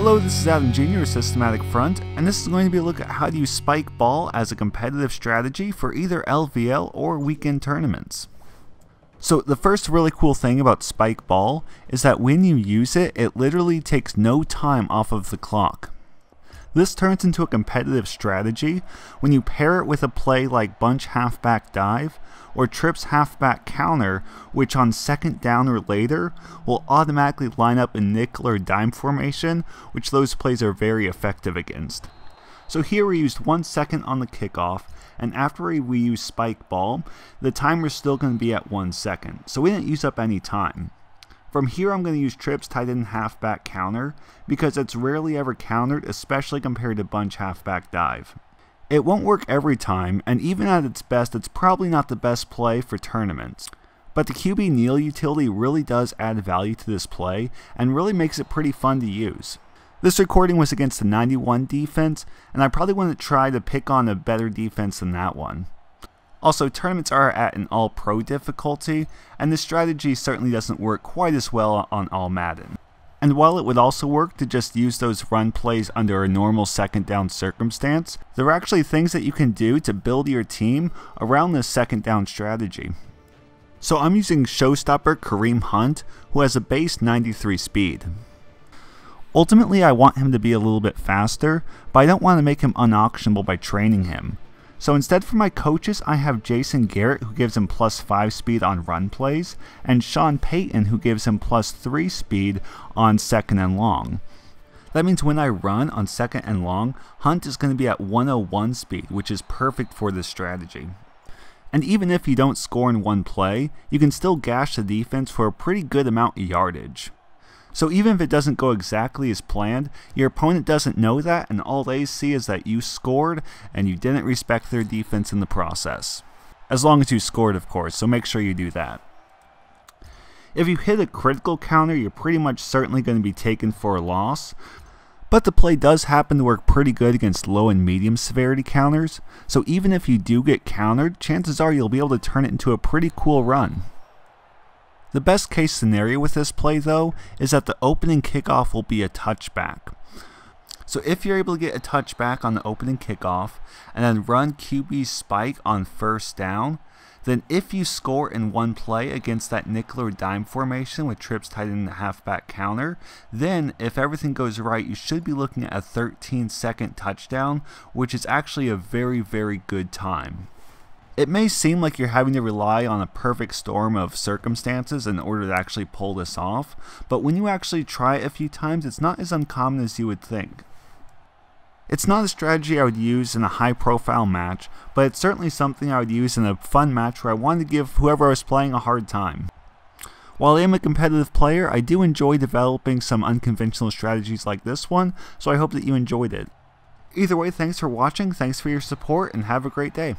Hello, this is Adam Jr. of Systematic Front, and this is going to be a look at how to use Spike Ball as a competitive strategy for either LVL or weekend tournaments. So the first really cool thing about Spike Ball is that when you use it, it literally takes no time off of the clock. This turns into a competitive strategy when you pair it with a play like bunch halfback dive or trips halfback counter, which on second down or later will automatically line up in nickel or dime formation, which those plays are very effective against. So here we used 1 second on the kickoff, and after we used Spike Ball, the timer is still going to be at 1 second, so we didn't use up any time. From here I'm going to use trips tight end halfback counter because it's rarely ever countered, especially compared to bunch halfback dive. It won't work every time, and even at its best it's probably not the best play for tournaments. But the QB kneel utility really does add value to this play and really makes it pretty fun to use. This recording was against the 91 defense, and I probably wouldn't try to pick on a better defense than that one. Also, tournaments are at an all-pro difficulty, and this strategy certainly doesn't work quite as well on All-Madden. And while it would also work to just use those run plays under a normal second down circumstance, there are actually things that you can do to build your team around this second down strategy. So I'm using showstopper Kareem Hunt, who has a base 93 speed. Ultimately, I want him to be a little bit faster, but I don't want to make him unauctionable by training him. So instead for my coaches, I have Jason Garrett, who gives him +5 speed on run plays, and Sean Payton, who gives him +3 speed on second and long. That means when I run on second and long, Hunt is going to be at 101 speed, which is perfect for this strategy. And even if you don't score in one play, you can still gash the defense for a pretty good amount of yardage. So even if it doesn't go exactly as planned, your opponent doesn't know that, and all they see is that you scored and you didn't respect their defense in the process. As long as you scored, of course, so make sure you do that. If you hit a critical counter, you're pretty much certainly going to be taken for a loss, but the play does happen to work pretty good against low and medium severity counters, so even if you do get countered, chances are you'll be able to turn it into a pretty cool run. The best case scenario with this play though is that the opening kickoff will be a touchback. So if you're able to get a touchback on the opening kickoff and then run QB spike on first down, then if you score in one play against that nickel or dime formation with trips tight end and halfback counter, then if everything goes right, you should be looking at a 13-second touchdown, which is actually a very, very good time. It may seem like you're having to rely on a perfect storm of circumstances in order to actually pull this off, but when you actually try it a few times, it's not as uncommon as you would think. It's not a strategy I would use in a high-profile match, but it's certainly something I would use in a fun match where I wanted to give whoever I was playing a hard time. While I am a competitive player, I do enjoy developing some unconventional strategies like this one, so I hope that you enjoyed it. Either way, thanks for watching, thanks for your support, and have a great day.